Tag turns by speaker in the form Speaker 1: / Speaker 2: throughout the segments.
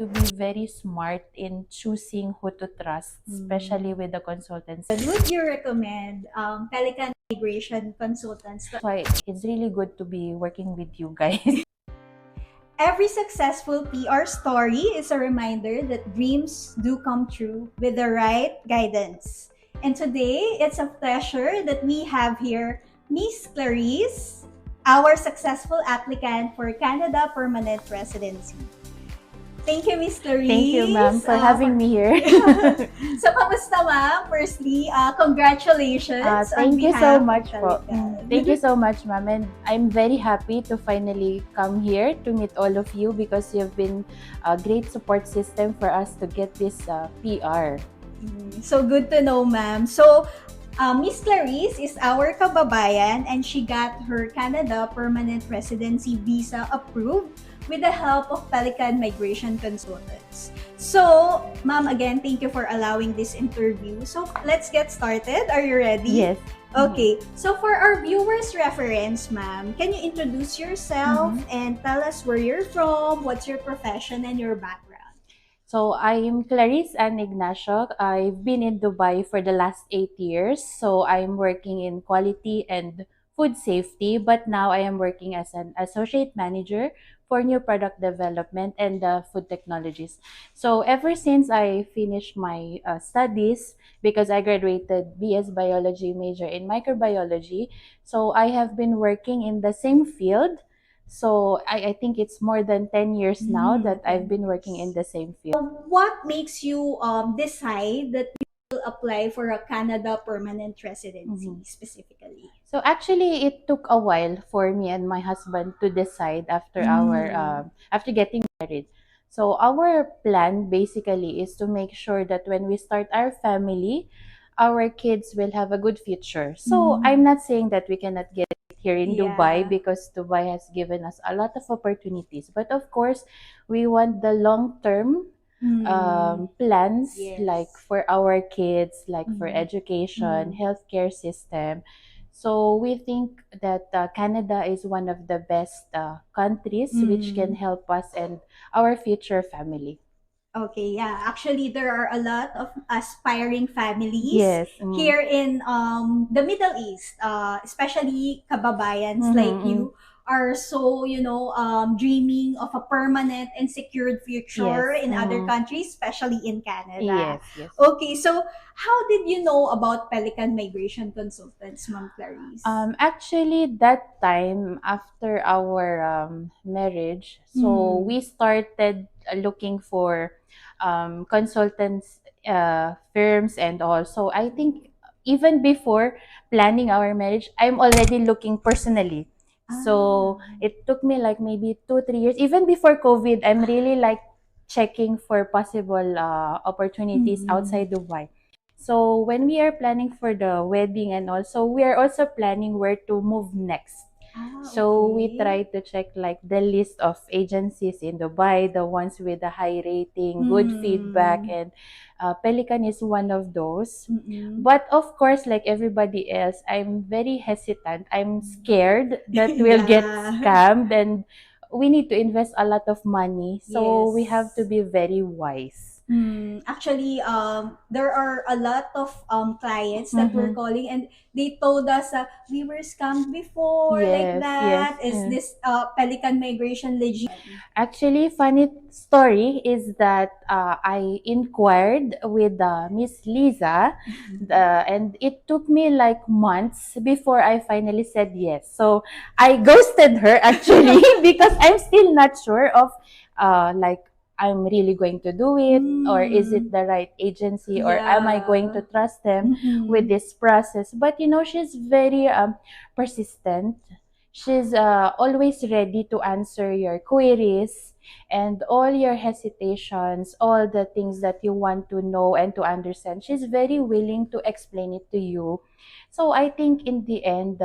Speaker 1: to be very smart in choosing who to trust, especially with the consultants.
Speaker 2: Would you recommend Pelican Migration Consultants?
Speaker 1: That's why it's really good to be working with you guys.
Speaker 2: Every successful PR story is a reminder that dreams do come true with the right guidance. And today, it's a pleasure that we have here Miss Clarisse, our successful applicant for Canada Permanent Residency. Thank you, Miss Clarisse.
Speaker 1: Thank you, ma'am, for having me here.
Speaker 2: So, kamusta, ma'am? Firstly, congratulations.
Speaker 1: Thank you so much po.
Speaker 2: Pelican.
Speaker 1: Thank you so much, ma'am. And I'm very happy to finally come here to meet all of you because you've been a great support system for us to get this PR.
Speaker 2: So good to know, ma'am. So, Miss Clarisse is our kababayan and she got her Canada Permanent Residency visa approved with the help of Pelican Migration Consultants. So, ma'am, again, thank you for allowing this interview. So, let's get started. Are you ready?
Speaker 1: Yes.
Speaker 2: Okay. So, for our viewers' reference, ma'am, can you introduce yourself and tell us where you're from, what's your profession, and your background?
Speaker 1: So I'm Clarisse and Ignacio. I've been in Dubai for the last 8 years. So I'm working in quality and food safety, but now I am working as an associate manager for new product development and food technologies. So ever since I finished my studies, because I graduated BS Biology major in microbiology, so I have been working in the same field. So I think it's more than 10 years now that I've been working in the same field.
Speaker 2: What makes you decide that you will apply for a Canada Permanent Residency specifically?
Speaker 1: So actually, it took a while for me and my husband to decide after after getting married. So our plan basically is to make sure that when we start our family, our kids will have a good future. So I'm not saying that we cannot get it here in Dubai because Dubai has given us a lot of opportunities. But of course, we want the long-term plans, like for our kids, like for education, healthcare system. So we think that Canada is one of the best countries which can help us and our future family.
Speaker 2: Okay, yeah. Actually, there are a lot of aspiring families
Speaker 1: Yes.
Speaker 2: here in the Middle East, especially kababayans like you are so, dreaming of a permanent and secured future in other countries, especially in Canada.
Speaker 1: Yes, yes.
Speaker 2: Okay, so how did you know about Pelican Migration Consultants, Ma'am Clarisse?
Speaker 1: Actually, that time after our marriage, so we started looking for consultants firms and all. So I think even before planning our marriage, I'm already looking personally. So it took me like maybe 2, 3 years. Even before COVID, I'm really like checking for possible opportunities outside Dubai. So when we are planning for the wedding and also we are also planning where to move next. So we try to check like the list of agencies in Dubai, the ones with the high rating, good feedback, and Pelican is one of those. But of course, like everybody else, I'm very hesitant. I'm scared that we'll get scammed and we need to invest a lot of money. So we have to be very wise.
Speaker 2: Actually, there are a lot of clients that were calling and they told us we were scammed before, like
Speaker 1: Yes,
Speaker 2: that.
Speaker 1: yes,
Speaker 2: Is this Pelican Migration legit?
Speaker 1: Actually, funny story is that I inquired with Miss Lisa, and it took me like months before I finally said yes. So I ghosted her actually because I'm still not sure of like I'm really going to do it, or is it the right agency, or am I going to trust them with this process? But you know, she's very persistent. She's always ready to answer your queries and all your hesitations, all the things that you want to know and to understand. She's very willing to explain it to you. So I think in the end,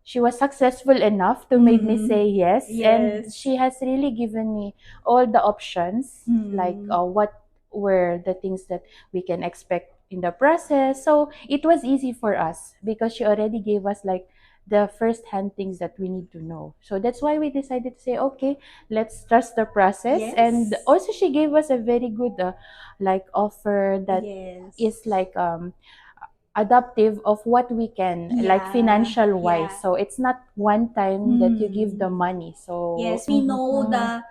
Speaker 1: she was successful enough to make me say yes. And she has really given me all the options, like what were the things that we can expect in the process. So it was easy for us because she already gave us like the first hand things that we need to know. So that's why we decided to say, okay, let's trust the process. And
Speaker 2: Yes.
Speaker 1: also she gave us a very good like offer that is
Speaker 2: Yes.
Speaker 1: like adaptive of what we can, like
Speaker 2: Yeah.
Speaker 1: financial wise.
Speaker 2: Yeah.
Speaker 1: So it's not one time that you give
Speaker 2: Mm.
Speaker 1: the money. So
Speaker 2: Yes, we know the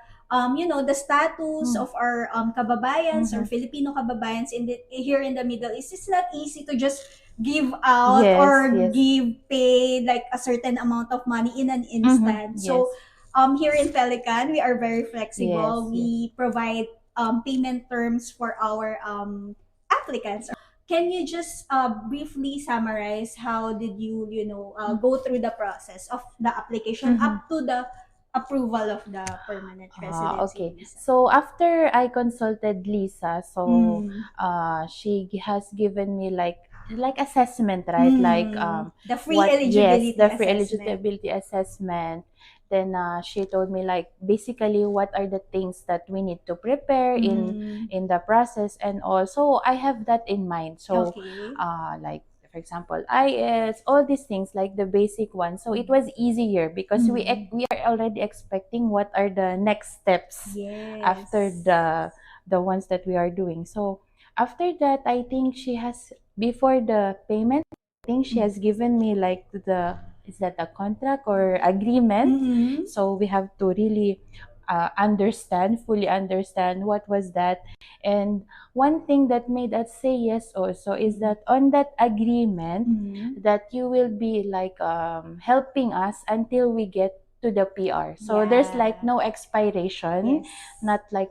Speaker 2: the status
Speaker 1: mhm,
Speaker 2: of our kababayans or
Speaker 1: mhm.
Speaker 2: Filipino kababayans in the here in the Middle East. It's not easy to just give out
Speaker 1: Yes,
Speaker 2: or
Speaker 1: yes.
Speaker 2: give pay like a certain amount of money in an
Speaker 1: Mm-hmm.
Speaker 2: instant. So
Speaker 1: Yes,
Speaker 2: here in Pelican, we are very
Speaker 1: yes,
Speaker 2: flexible.
Speaker 1: yes.
Speaker 2: We provide payment terms for our applicants. Can you just briefly summarize how did you go through the process of the application
Speaker 1: Mm-hmm.
Speaker 2: up to the approval of the permanent residency
Speaker 1: Okay.
Speaker 2: visa?
Speaker 1: So after I consulted Lisa, so
Speaker 2: Mm.
Speaker 1: she has given me like assessment, right? Like
Speaker 2: The free
Speaker 1: what yes,
Speaker 2: eligibility
Speaker 1: the free
Speaker 2: assessment.
Speaker 1: eligibility assessment. Then she told me like basically what are the things that we need to prepare
Speaker 2: Mm.
Speaker 1: in the process, and also I have that in mind. So
Speaker 2: Okay.
Speaker 1: like for example IS, all these things like the basic ones. So it was easier because
Speaker 2: Mm.
Speaker 1: we are already expecting what are the next steps after
Speaker 2: Yes.
Speaker 1: the ones that we are doing. So after that, I think she has before the payment, I think she has given me like the is that a contract or agreement.
Speaker 2: Mm-hmm.
Speaker 1: So we have to really fully understand what was that. And one thing that made us say yes also is that on that agreement
Speaker 2: Mm-hmm.
Speaker 1: that you will be like helping us until we get to the PR. So there's like
Speaker 2: Yeah.
Speaker 1: no expiration,
Speaker 2: Yes.
Speaker 1: not like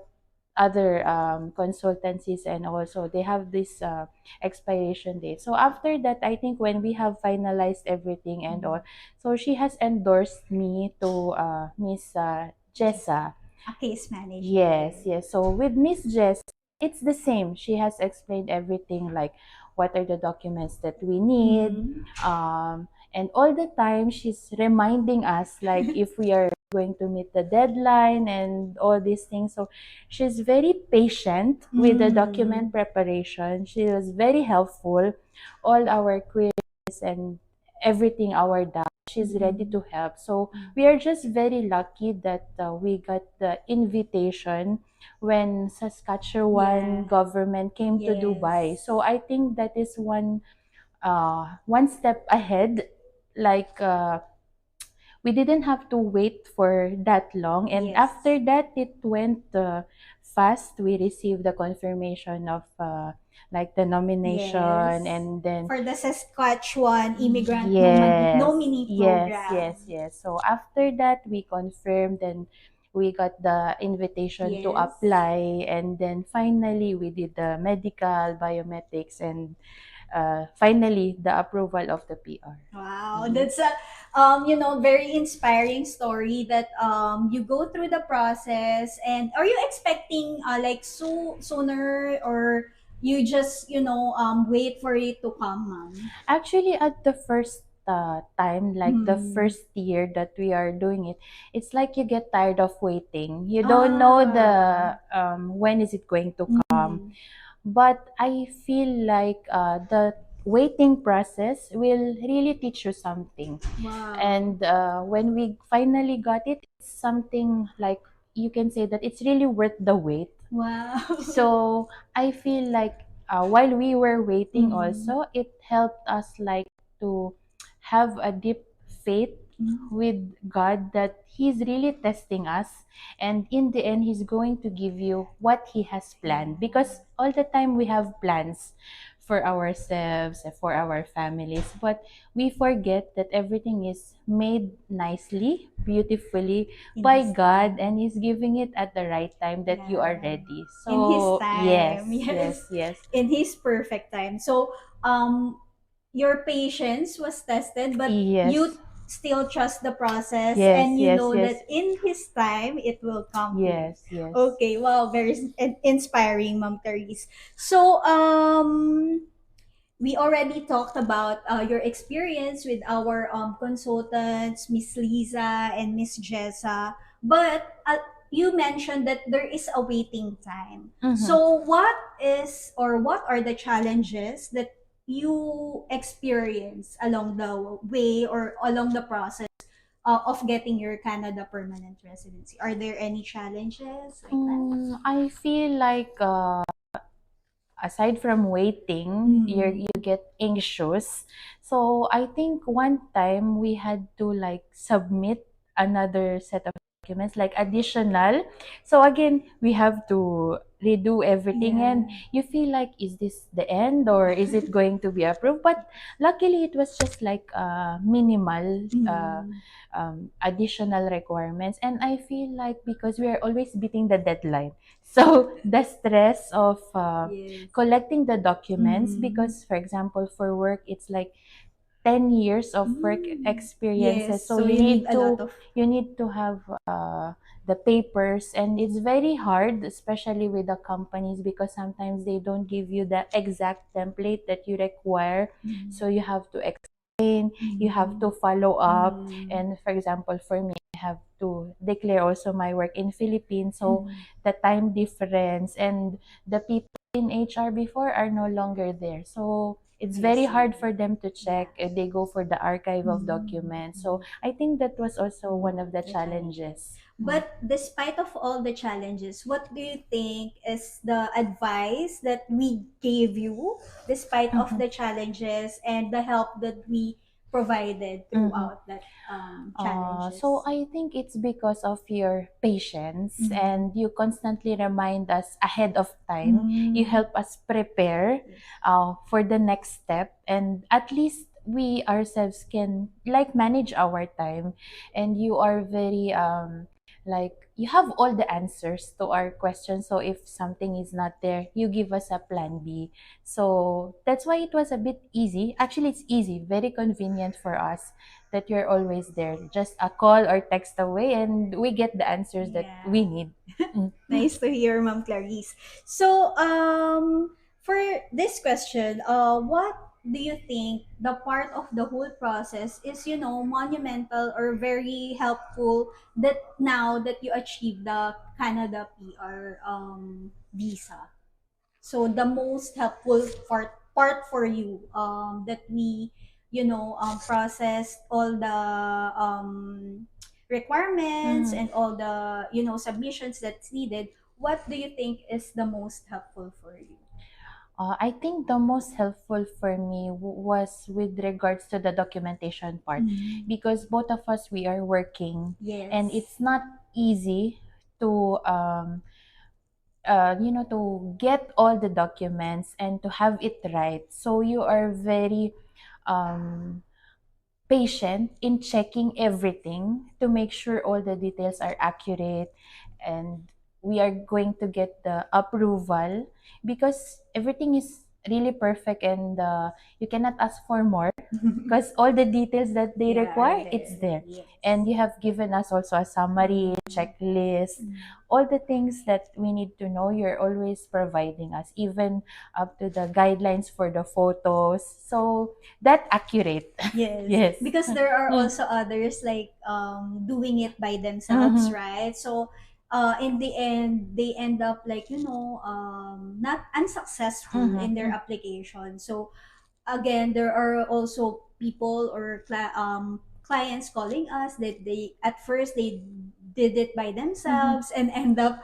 Speaker 1: other consultancies, and also they have this expiration date. So after that, I think when we have finalized everything and all, so she has endorsed me to Miss Jessa.
Speaker 2: A case
Speaker 1: Yes,
Speaker 2: manager.
Speaker 1: yes. So with Miss Jess, it's the same. She has explained everything, like what are the documents that we need,
Speaker 2: Mm-hmm.
Speaker 1: and all the time she's reminding us, like if we are going to meet the deadline and all these things. So she's very patient with the
Speaker 2: Mm.
Speaker 1: document preparation. She was very helpful. All our queries and everything, our doubts, she's ready
Speaker 2: Mm-mm.
Speaker 1: to help. So we are just very lucky that we got the invitation when Saskatchewan
Speaker 2: Yeah.
Speaker 1: government came to Dubai.
Speaker 2: Yes.
Speaker 1: So I think that is one step ahead. Like we didn't have to wait for that long, and
Speaker 2: Yes.
Speaker 1: after that it went fast. We received the confirmation of like the nomination,
Speaker 2: Yes.
Speaker 1: and then
Speaker 2: For the Saskatchewan Immigrant
Speaker 1: yes,
Speaker 2: Nominee
Speaker 1: yes,
Speaker 2: Program.
Speaker 1: yes, yes. So after that, we confirmed and we got the invitation to
Speaker 2: Yes.
Speaker 1: apply. And then finally, we did the medical, biometrics, and finally, the approval of the PR.
Speaker 2: Wow,
Speaker 1: Mhm.
Speaker 2: that's a very inspiring story that you go through the process. And are you expecting like sooner, or you just wait for it to come, ma'am?
Speaker 1: Actually, at the first time, like the
Speaker 2: Mm.
Speaker 1: first year that we are doing it, it's like you get tired of waiting. You don't know
Speaker 2: Ah.
Speaker 1: the when is it going to come.
Speaker 2: Mm.
Speaker 1: But I feel like the waiting process will really teach you something.
Speaker 2: Wow.
Speaker 1: And when we finally got it, it's something like you can say that it's really worth the wait.
Speaker 2: Wow.
Speaker 1: So I feel like while we were waiting,
Speaker 2: Mm.
Speaker 1: also it helped us like to have a deep faith
Speaker 2: Mm.
Speaker 1: with God that He's really testing us, and in the end, He's going to give you what He has planned.
Speaker 2: Yeah.
Speaker 1: Because all the time we have plans for ourselves and for our families, but we forget that everything is made nicely, beautifully
Speaker 2: In
Speaker 1: by
Speaker 2: his
Speaker 1: God, and
Speaker 2: time.
Speaker 1: He's giving it at the right time that you are
Speaker 2: Yeah.
Speaker 1: ready.
Speaker 2: In his
Speaker 1: So,
Speaker 2: time.
Speaker 1: yes, yes,
Speaker 2: Yes.
Speaker 1: yes.
Speaker 2: In his perfect time. So, your patience was tested, but
Speaker 1: Yes,
Speaker 2: you still trust the process,
Speaker 1: yes,
Speaker 2: and you
Speaker 1: yes,
Speaker 2: know
Speaker 1: yes,
Speaker 2: that in his time it will come through.
Speaker 1: yes, yes.
Speaker 2: Okay, wow, very inspiring, Ma'am Clarisse. So, we already talked about your experience with our consultants, Miss Lisa and Miss Jessa, but you mentioned that there is a waiting time.
Speaker 1: Mm-hmm.
Speaker 2: So, what are the challenges that you experience along the way or along the process of getting your Canada permanent residency? Are there any challenges like that?
Speaker 1: I feel like aside from waiting,
Speaker 2: Mm.
Speaker 1: you get anxious. So I think one time we had to like submit another set of documents, like additional. So again, we have to redo everything, and
Speaker 2: Yeah.
Speaker 1: you feel like, is this the end or is it going to be approved? But luckily, it was just like minimal.
Speaker 2: Mm.
Speaker 1: Additional requirements, and I feel like because we are always beating the deadline, so the stress of
Speaker 2: Yes.
Speaker 1: collecting the documents,
Speaker 2: Mm.
Speaker 1: because for example for work it's like 10 years of work
Speaker 2: Mm.
Speaker 1: experiences,
Speaker 2: Yes.
Speaker 1: so
Speaker 2: So you need a lot of.
Speaker 1: you need to have the papers, and it's very hard, especially with the companies, because sometimes they don't give you the exact template that you require,
Speaker 2: Mm.
Speaker 1: so you have to explain, you have
Speaker 2: Mm.
Speaker 1: to follow up.
Speaker 2: Mm.
Speaker 1: And for example for me, I have to declare also my work in Philippines, so
Speaker 2: Mm.
Speaker 1: the time difference, and the people in HR before are no longer there. So it's
Speaker 2: I
Speaker 1: very
Speaker 2: see.
Speaker 1: hard for them to
Speaker 2: Yeah.
Speaker 1: check. They go for the archive of documents. So
Speaker 2: Mm.
Speaker 1: I think that was also one of the
Speaker 2: The challenges.
Speaker 1: challenges.
Speaker 2: But despite of all the challenges, what do you think is the advice that we gave you despite of
Speaker 1: Mhm.
Speaker 2: the challenges and the help that we provided
Speaker 1: Mhm.
Speaker 2: throughout that
Speaker 1: So
Speaker 2: challenges?
Speaker 1: I think it's because of your patience,
Speaker 2: Mm.
Speaker 1: and you constantly remind us ahead of time. You
Speaker 2: Mm.
Speaker 1: help us prepare
Speaker 2: Yes.
Speaker 1: for the next step, and at least we ourselves can like manage our time. And you are very like you have all the answers to our questions. So if something is not there, you give us a plan B. So that's why it was a bit easy. Actually, it's easy, very convenient for us that you're always there. Just a call or text away, and we get the answers that
Speaker 2: Yeah.
Speaker 1: we need. Mm.
Speaker 2: Nice to hear, Ma'am Clarisse. So, for this question, what do you think the part of the whole process is, monumental or very helpful that now that you achieve the Canada PR visa? So the most helpful part for you that we processed all the requirements
Speaker 1: Mhm.
Speaker 2: and all the submissions that's needed. What do you think is the most helpful for you?
Speaker 1: I think the most helpful for me was with regards to the documentation part,
Speaker 2: Mm.
Speaker 1: because both of us we are working, and
Speaker 2: Yes.
Speaker 1: it's not easy to to get all the documents and to have it right. So you are very um, patient in checking everything to make sure all the details are accurate, and we are going to get the approval, because everything is really perfect, and you cannot ask for more, because all the details that they
Speaker 2: Yeah, are
Speaker 1: require, it's
Speaker 2: there.
Speaker 1: there.
Speaker 2: Yes.
Speaker 1: And you have given us also a summary checklist,
Speaker 2: Mm.
Speaker 1: all the things that we need to know, you're always providing us, even up to the guidelines for the photos, so that accurate.
Speaker 2: Yes,
Speaker 1: Yes.
Speaker 2: because there are
Speaker 1: Mm.
Speaker 2: also others like doing it by themselves,
Speaker 1: Mhm.
Speaker 2: right? So in the end they end up like not unsuccessful in their
Speaker 1: Mhm.
Speaker 2: application. So again, there are also people or clients calling us that they at first they did it by
Speaker 1: Mhm.
Speaker 2: themselves and end up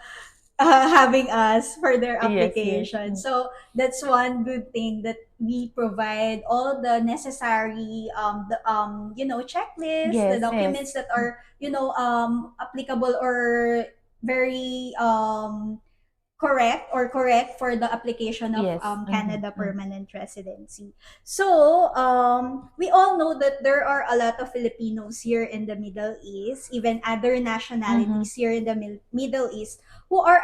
Speaker 2: having us for their
Speaker 1: Yes, yes.
Speaker 2: application.
Speaker 1: Mm.
Speaker 2: So that's one good thing that we provide all the necessary checklists, the
Speaker 1: Yes,
Speaker 2: documents
Speaker 1: yes.
Speaker 2: that are applicable or very correct for the application of
Speaker 1: Yes. Mhm.
Speaker 2: Canada
Speaker 1: Mm.
Speaker 2: permanent residency. So we all know that there are a lot of Filipinos here in the Middle East, even other
Speaker 1: Mhm.
Speaker 2: nationalities here in the Middle East who are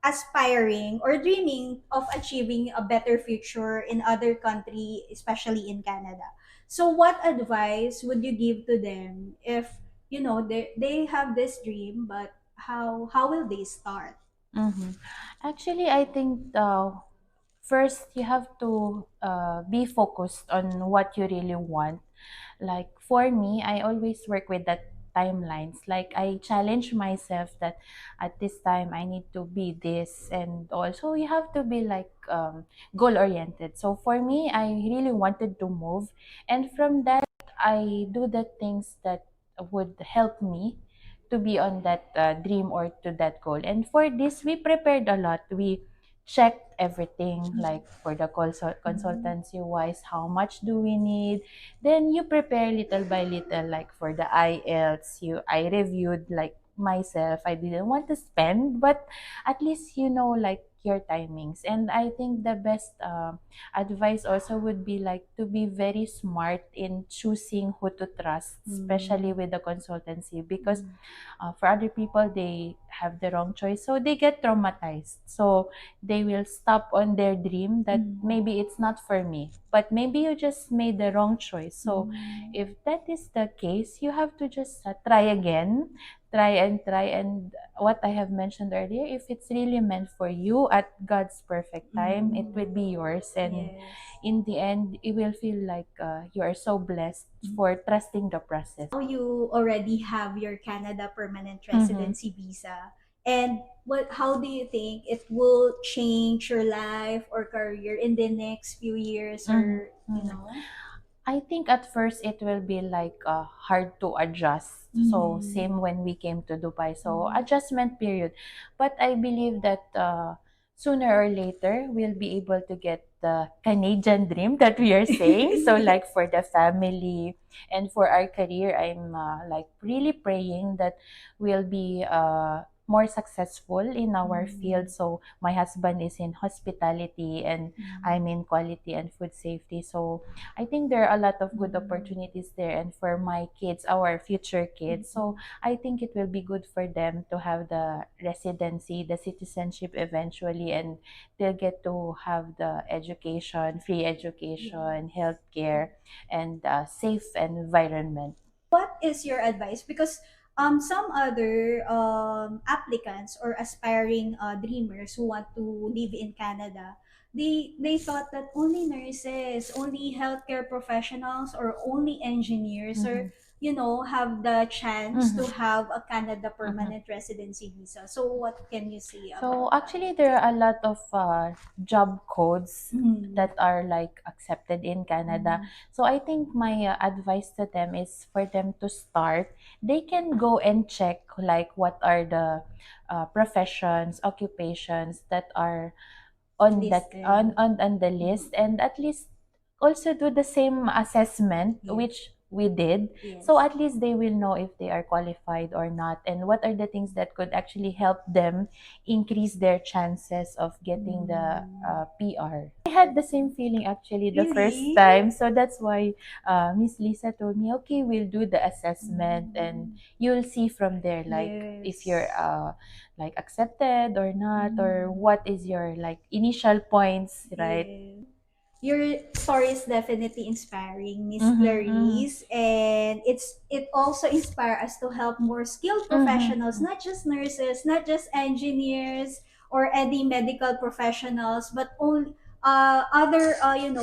Speaker 2: aspiring or dreaming of achieving a better future in other country, especially in Canada. So what advice would you give to them if they have this dream, but how will they start?
Speaker 1: Mhm. Actually, I think first you have to be focused on what you really want. Like for me, I always work with that timelines. Like I challenge myself that at this time I need to be this, and also you have to be like goal oriented. So for me, I really wanted to move, and from that I do the things that would help me to be on that dream or to that goal. And for this, we prepared a lot. We checked everything, like for the consultancy wise, how much do we need. Then you prepare little by little, like for the IELTS, I reviewed like myself. I didn't want to spend, but at least you know like your timings. And I think the best advice also would be like to be very smart in choosing who to trust, especially with the consultancy, because for other people they have the wrong choice, so they get traumatized, so they will stop on their dream that maybe it's not for me, but maybe you just made the wrong choice. So if that is the case, you have to just try again, try, and what I have mentioned earlier, if it's really meant for you at God's perfect time, it will be yours. And in the end, you will feel like you are so blessed for trusting the process.
Speaker 2: Now you already have your Canada permanent residency visa. And how do you think it will change your life or career in the next few years, or you know?
Speaker 1: I think at first it will be like hard to adjust. So same when we came to Dubai. So adjustment period. But I believe that sooner or later we'll be able to get the Canadian dream that we are saying. So like for the family and for our career, I'm like really praying that we'll be more successful in our field. So my husband is in hospitality and I'm in quality and food safety. So I think there are a lot of good opportunities there, and for my kids, our future kids. So I think it will be good for them to have the residency, the citizenship eventually, and they'll get to have the education, free education, healthcare, and safe environment.
Speaker 2: What is your advice? Because some other applicants or aspiring dreamers who want to live in Canada, they thought that only nurses, only healthcare professionals, or only engineers or have the chance to have a Canada permanent residency visa. So what can you say
Speaker 1: So
Speaker 2: about
Speaker 1: actually, there are a lot of job codes
Speaker 2: that?
Speaker 1: that are like accepted in Canada. So I think my advice to them is for them to start. They can go and check like what are the professions, occupations that are on that
Speaker 2: Listed.
Speaker 1: on the list, and at least also do the same assessment
Speaker 2: Yes.
Speaker 1: which we did.
Speaker 2: Yes.
Speaker 1: So at least they will know if they are qualified or not, and what are the things that could actually help them increase their chances of getting the PR. I had the same feeling actually the first
Speaker 2: Really?
Speaker 1: time, so that's why Miss Lisa told me, okay, we'll do the assessment and you'll see from there like if you're like accepted or not, or what is your like initial points, right?
Speaker 2: Yeah. Your story is definitely inspiring, Miss
Speaker 1: Mm-hmm,
Speaker 2: Clarisse, and it also inspires us to help more skilled professionals,
Speaker 1: mm-hmm,
Speaker 2: not just nurses, not just engineers or any medical professionals, but all other
Speaker 1: mm-hmm.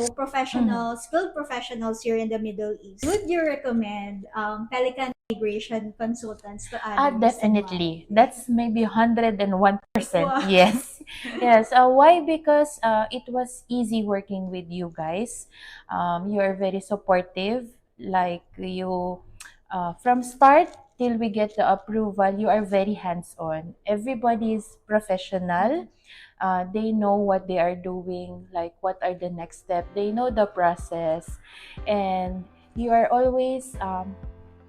Speaker 2: skilled professionals here in the Middle East. Would you recommend Pelican Migration Consultants to others, and why?
Speaker 1: Definitely. That's maybe 101%.
Speaker 2: Wow.
Speaker 1: Yes. Yes. Why? Because it was easy working with you guys. You are very supportive. Like you, from start till we get the approval, you are very hands-on. Everybody is professional. They know what they are doing, like what are the next step. They know the process, and you are always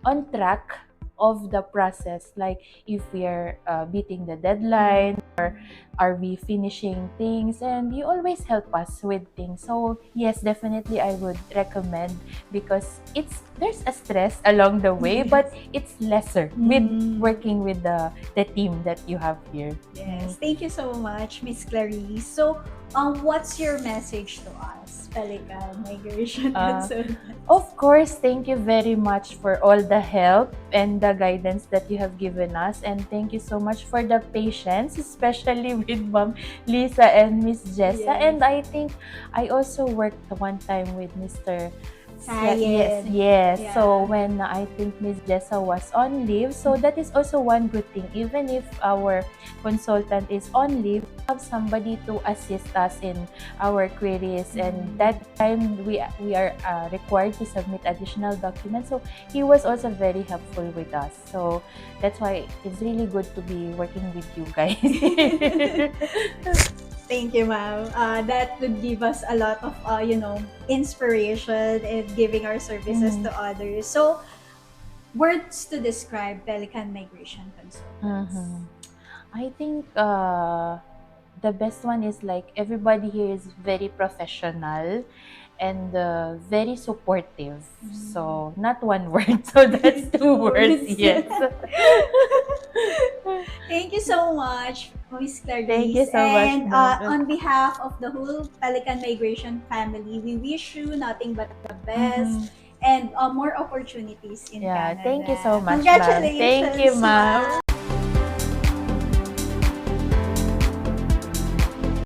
Speaker 1: on track of the process, like if we are beating the deadline, are we finishing things, and you always help us with things. So yes, definitely I would recommend, because there's a stress along the way, but it's lesser with working with the team that you have here.
Speaker 2: Yes, thank you so much, Miss Clarisse. So, what's your message to us, Pelican Migration Consultants?
Speaker 1: Of course, thank you very much for all the help and the guidance that you have given us, and thank you so much for the patience, especially with Ma'am Lisa and Miss Jessa.
Speaker 2: Yes.
Speaker 1: And I think I also worked one time with Mr.
Speaker 2: Ryan.
Speaker 1: Yes.
Speaker 2: Yeah.
Speaker 1: So when I think Miss Jessa was on leave, so that is also one good thing. Even if our consultant is on leave, we have somebody to assist us in our queries. And that time we are required to submit additional documents. So he was also very helpful with us. So that's why it's really good to be working with you guys.
Speaker 2: Thank you, ma'am. That would give us a lot of, inspiration in giving our services to others. So, words to describe Pelican Migration Consultants.
Speaker 1: I think the best one is like everybody here is very professional and very supportive. So not one word, so that's two words. Yes.
Speaker 2: Thank you so much, Miss
Speaker 1: Thank you
Speaker 2: Clarisse.
Speaker 1: so much,
Speaker 2: And
Speaker 1: ma'am.
Speaker 2: on behalf of the whole Pelican Migration family, we wish you nothing but the best and more opportunities in
Speaker 1: Yeah, thank you so
Speaker 2: Canada.
Speaker 1: much, ma'am. Thank you,
Speaker 2: Congratulations,
Speaker 1: ma'am.
Speaker 2: ma'am.